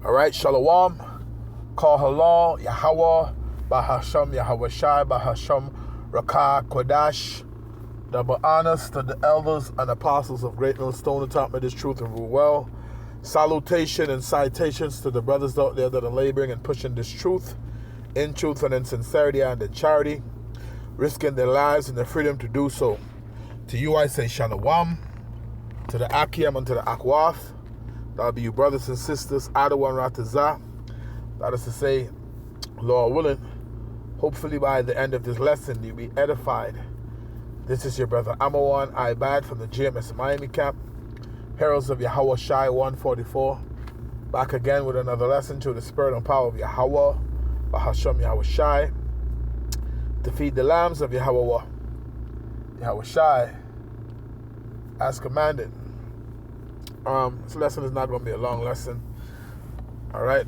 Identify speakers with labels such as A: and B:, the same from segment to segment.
A: All right, Shalom, Kol Halal, Yahweh, Bahasham, Yahweh Shai, Bahasham, Rakah, Kodash. Double honors to the elders and apostles of Great Millstone who taught me this truth and rule well. Salutation and citations to the brothers out there that are laboring and pushing this truth in truth and in sincerity and in charity, risking their lives and their freedom to do so. To you I say Shalom, to the Akim and to the Akwath. That'll be you brothers and sisters, Adawan Ratazah. That is to say, Lord willing, hopefully by the end of this lesson you'll be edified. This is your brother Amawan Ibad from the GMS Miami camp, Heralds of Yahweh Shai 144. Back again with another lesson through the spirit and power of Yahweh, Bahasham Yahweh Shai, to feed the lambs of Yahweh Shai as commanded. This lesson is not going to be a long lesson. All right.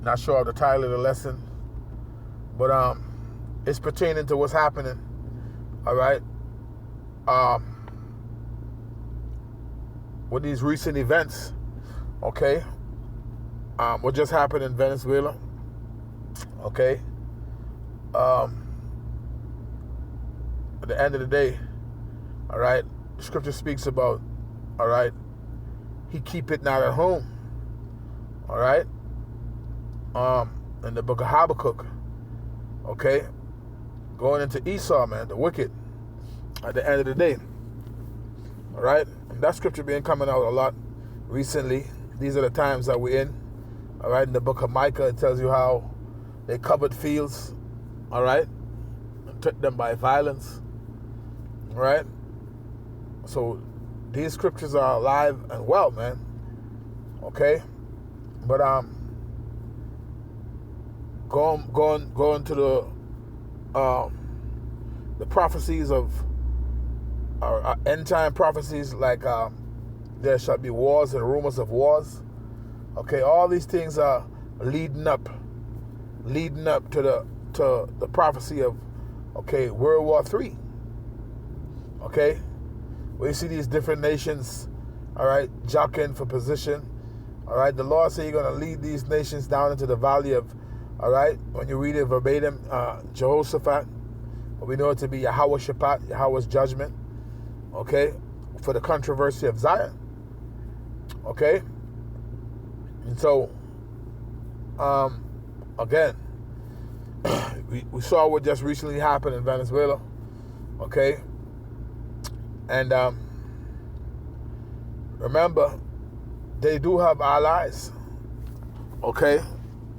A: Not sure of the title of the lesson, but it's pertaining to what's happening. All right. With these recent events, okay. What just happened in Venezuela, okay. At the end of the day, all right, Scripture speaks about, all right, he keep it not at home, all right, in the book of Habakkuk, okay, going into Esau, man, the wicked, at the end of the day, all right, and that scripture been coming out a lot recently. These are the times that we're in, all right. In the book of Micah, it tells you how they covered fields, all right, and took them by violence, all right. So these scriptures are alive and well, man. Okay, but going to the prophecies of our end time prophecies, like there shall be wars and rumors of wars. Okay, all these things are leading up to the prophecy of, okay, World War III. Okay. We see these different nations, all right, jockeying for position. All right, the Lord said you're going to lead these nations down into the valley of, all right, when you read it verbatim, Jehoshaphat, we know it to be Yahweh Shabbat, Yahweh's judgment, okay, for the controversy of Zion, okay. And so, again, we saw what just recently happened in Venezuela, okay. And remember, they do have allies, okay?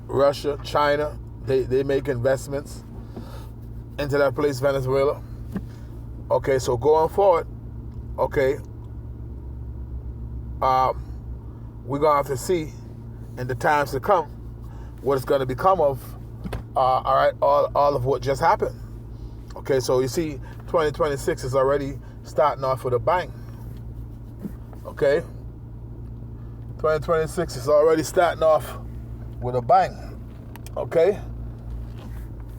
A: Russia, China, they make investments into that place, Venezuela. Okay, so going forward, okay, we're going to have to see in the times to come what it's going to become of, all right, all of what just happened. Okay, so you see, 2026 is already starting off with a bang. Okay? 2026 is already starting off with a bang. Okay?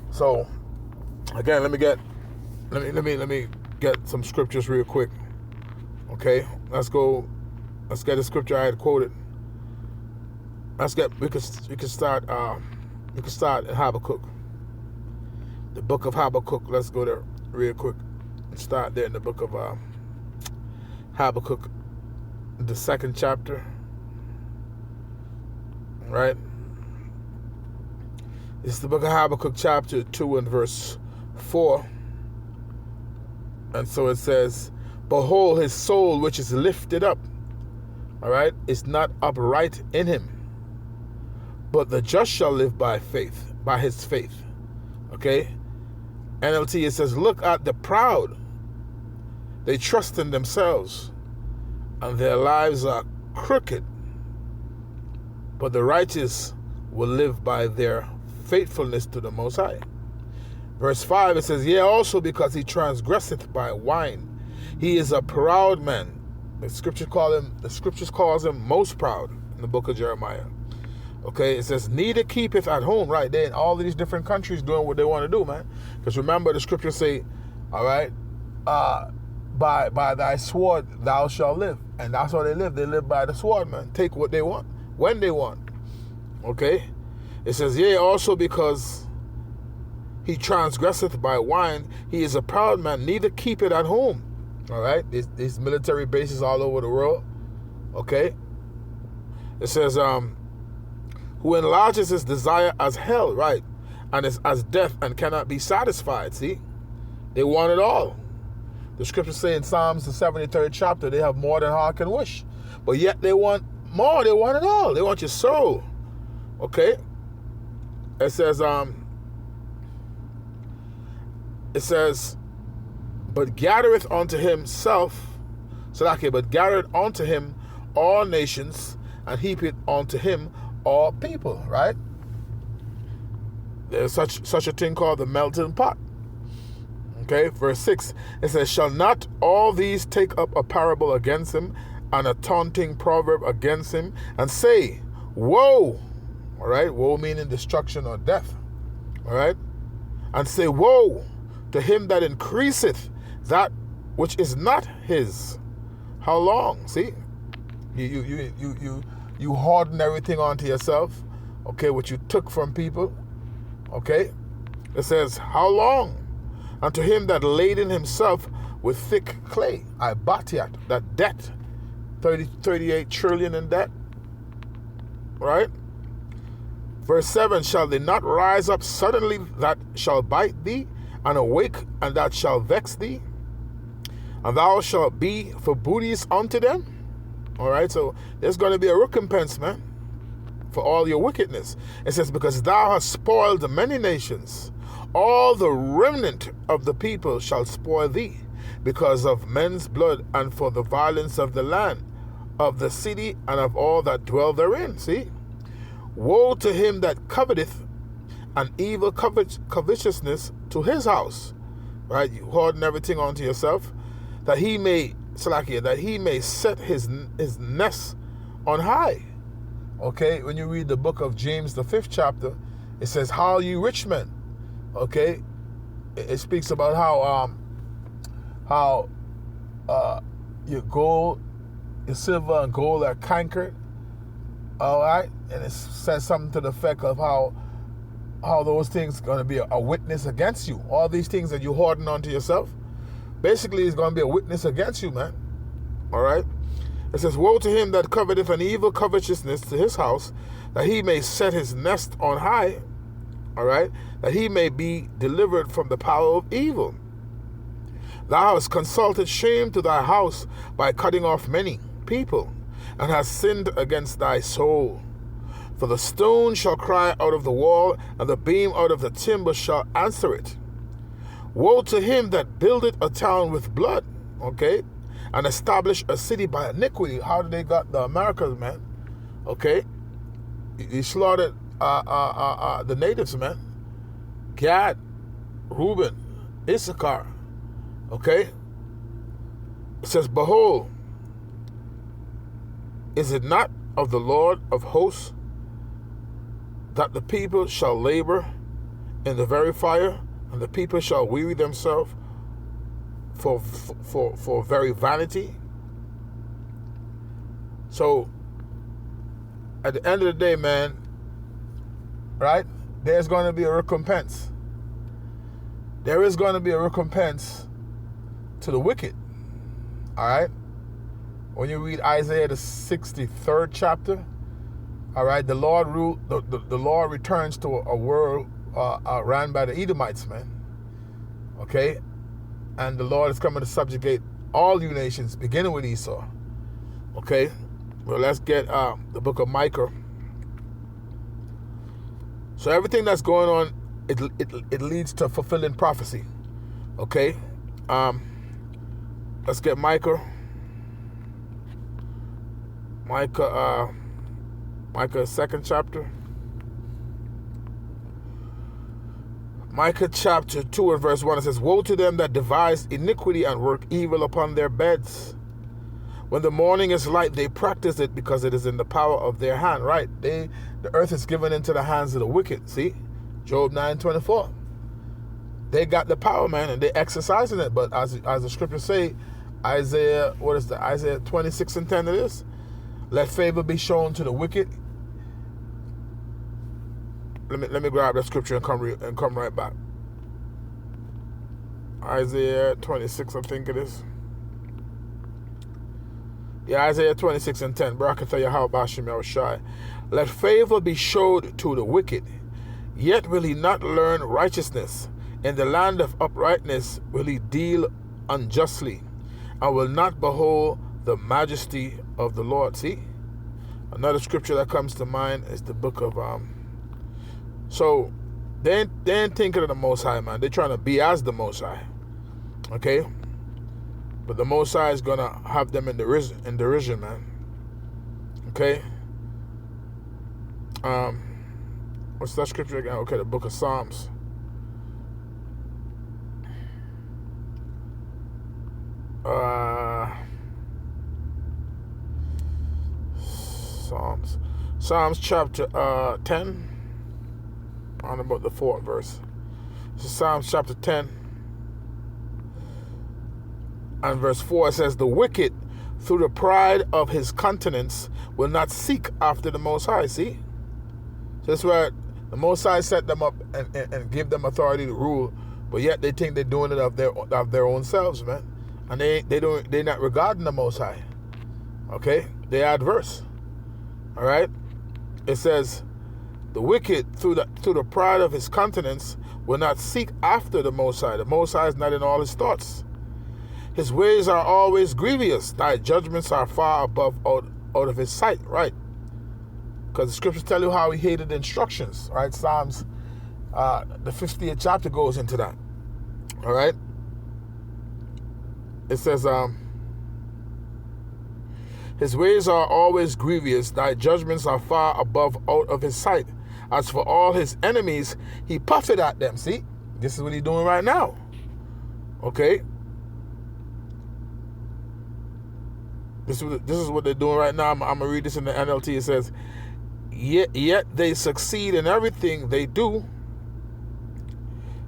A: So, again, let me get some scriptures real quick. Okay? Let's get the scripture I had quoted. We can start in Habakkuk. The book of Habakkuk. Let's go there real quick. Start there in the book of Habakkuk, the 2nd chapter, right? It's the book of Habakkuk chapter 2 and verse 4. And so it says, behold, his soul which is lifted up, all right, is not upright in him, but the just shall live by faith, by his faith. Okay? NLT, it says, look at the proud. They trust in themselves, and their lives are crooked. But the righteous will live by their faithfulness to the Most High. Verse 5, it says, yea, also because he transgresseth by wine. He is a proud man. The scriptures calls him most proud in the book of Jeremiah. Okay, it says, neither keepeth at home, right? They're in all of these different countries doing what they want to do, man. Because remember, the scriptures say, all right, by thy sword thou shalt live. And that's how they live. They live by the sword, man. Take what they want, when they want. Okay? It says, yea, also because he transgresseth by wine, he is a proud man, neither keep it at home. All right? These military bases all over the world. Okay? It says, who enlarges his desire as hell, right? And is as death and cannot be satisfied. See? They want it all. The scriptures say in Psalms, the 73rd chapter, they have more than heart can wish. But yet they want more. They want it all. They want your soul. Okay? It says, but gathereth unto himself, but gathereth unto him all nations, and heapeth unto him all people, right? There's such a thing called the melting pot. Okay, verse 6, it says, shall not all these take up a parable against him, and a taunting proverb against him, and say, woe, all right, woe meaning destruction or death, all right, and say, woe to him that increaseth that which is not his. How long? See, you hoarding everything onto yourself, okay, what you took from people, okay. It says, how long? And to him that laden himself with thick clay, Ibatiat, that debt, 38 trillion in debt, right? Verse 7, shall they not rise up suddenly that shall bite thee, and awake, and that shall vex thee? And thou shalt be for booties unto them? All right, so there's going to be a recompense, man, for all your wickedness. It says, because thou hast spoiled many nations, all the remnant of the people shall spoil thee, because of men's blood, and for the violence of the land, of the city, and of all that dwell therein. See? Woe to him that coveteth an evil covetousness to his house. Right? You hoarding everything onto yourself, that he may, that he may set his nest on high. Okay? When you read the book of James, the 5th chapter, it says, how you rich men. Okay, it speaks about how your gold, your silver and gold are cankered. All right, and it says something to the effect of how those things are going to be a witness against you. All these things that you're hoarding onto yourself, basically, is going to be a witness against you, man. All right. It says, woe to him that coveteth an evil covetousness to his house, that he may set his nest on high. All right, that he may be delivered from the power of evil. Thou hast consulted shame to thy house by cutting off many people, and hast sinned against thy soul. For the stone shall cry out of the wall, and the beam out of the timber shall answer it. Woe to him that buildeth a town with blood, okay, and establish a city by iniquity. How did they got the Americans, man? Okay, he slaughtered the natives, man. Gad, Reuben, Issachar. Okay? It says, behold, is it not of the Lord of hosts that the people shall labor in the very fire, and the people shall weary themselves for very vanity? So, at the end of the day, man, right, there's going to be a recompense. There is going to be a recompense to the wicked. All right? When you read Isaiah, the 63rd chapter, all right, the Lord returns to a world ran by the Edomites, man. Okay? And the Lord is coming to subjugate all you nations, beginning with Esau. Okay? Well, let's get the book of Micah. So everything that's going on, it leads to fulfilling prophecy. Okay? Let's get Micah. Micah 2nd chapter. Micah chapter 2 and verse 1, it says, woe to them that devise iniquity and work evil upon their beds. When the morning is light, they practice it because it is in the power of their hand. Right? The earth is given into the hands of the wicked. See? Job 9:24. They got the power, man, and they're exercising it. But as the scriptures say, Isaiah, what is that? Isaiah 26:10 it is. Let favor be shown to the wicked. Let me grab that scripture and come right back. Isaiah 26, I think it is. Yeah, Isaiah 26:10. Barakatha Yahweh Bashim Yahushai. Let favor be showed to the wicked, yet will he not learn righteousness. In the land of uprightness will he deal unjustly, and will not behold the majesty of the Lord. See? Another scripture that comes to mind is the book of so they ain't thinking of the Most High, man. They're trying to be as the Most High. Okay? But the Most High is gonna have them in derision, man. Okay? What's that scripture again? Okay, the book of Psalms. Psalms chapter 10, on about the 4th verse. This is Psalms chapter 10 and verse 4. It says, the wicked through the pride of his countenance will not seek after the Most High. See? So that's where the Most High set them up and give them authority to rule, but yet they think they're doing it of their own selves, man. And they're not regarding the Most High. Okay? They're adverse. All right? It says, the wicked through the pride of his countenance will not seek after the Most High. The Most High is not in all his thoughts. His ways are always grievous. Thy judgments are far above out of his sight. Right? Because the scriptures tell you how he hated instructions. Right? Psalms, the 50th chapter goes into that. All right? It says, his ways are always grievous. Thy judgments are far above out of his sight. As for all his enemies, he puffeth at them. See? This is what he's doing right now. Okay? This is what they're doing right now. I'm going to read this in the NLT. It says, Yet they succeed in everything they do.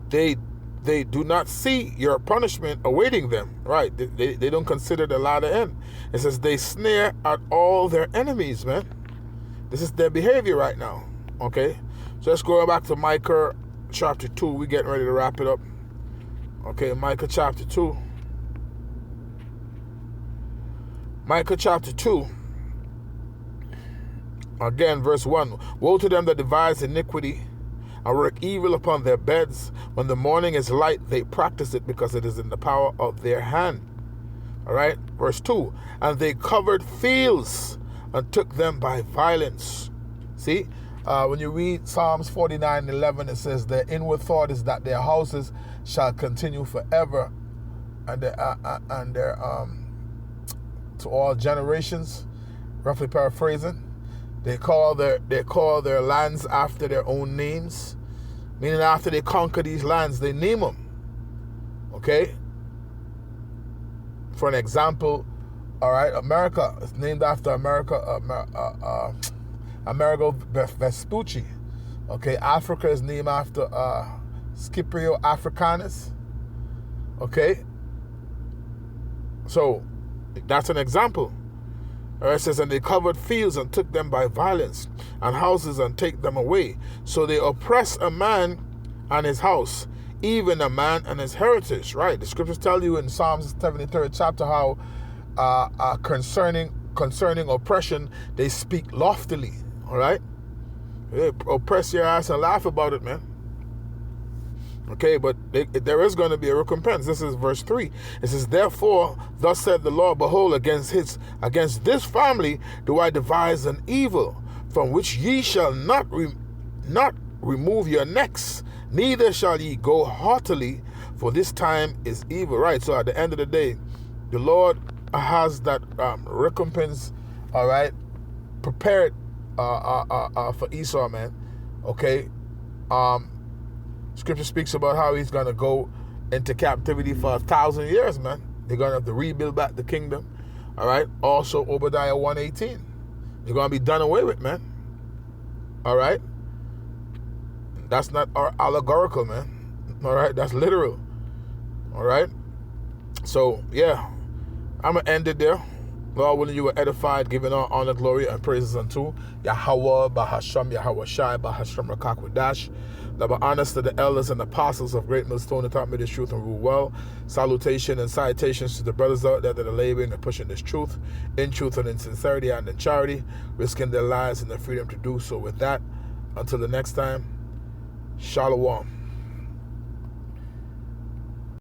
A: They do not see your punishment awaiting them. Right? They don't consider the latter end. It says they snare at all their enemies, man. This is their behavior right now. Okay? So let's go back to Micah chapter 2. We're getting ready to wrap it up. Okay, Micah chapter 2. Micah chapter 2. Again, verse 1. Woe to them that devise iniquity and work evil upon their beds. When the morning is light, they practice it because it is in the power of their hand. All right, verse 2. And they covered fields and took them by violence. See, when you read Psalms 49:11, it says, their inward thought is that their houses shall continue forever, and their to all generations. Roughly paraphrasing, they call their lands after their own names, meaning after they conquer these lands, they name them. Okay. For an example, all right, America is named after Amerigo Vespucci. Okay, Africa is named after Scipio Africanus. Okay, so that's an example. All right, it says, and they covered fields and took them by violence, and houses and take them away. So they oppress a man and his house, even a man and his heritage. Right? The scriptures tell you in Psalms 73rd chapter how concerning oppression, they speak loftily. All right? They oppress your ass and laugh about it, man. Okay, but there is going to be a recompense. This is verse 3. It says, therefore, thus said the Lord, behold, against this family do I devise an evil, from which ye shall not remove your necks, neither shall ye go haughtily, for this time is evil. Right, so at the end of the day, the Lord has that recompense, all right, prepared for Esau, man. Okay, Scripture speaks about how he's going to go into captivity for 1,000 years, man. They're going to have to rebuild back the kingdom. All right. Also, Obadiah 1:18. They're going to be done away with, man. All right. That's not allegorical, man. All right. That's literal. All right. So, yeah. I'm going to end it there. Lord willing, you were edified, giving all honor, glory, and praises unto Yahweh, Bahasham, Yahweh Shai, Bahasham Rakakwadash. That were honest to the elders and apostles of Great Millstone that taught me this truth and rule well. Salutation and citations to the brothers out there that are laboring and pushing this truth in truth and in sincerity and in charity, risking their lives and their freedom to do so. With that, until the next time, Shalom.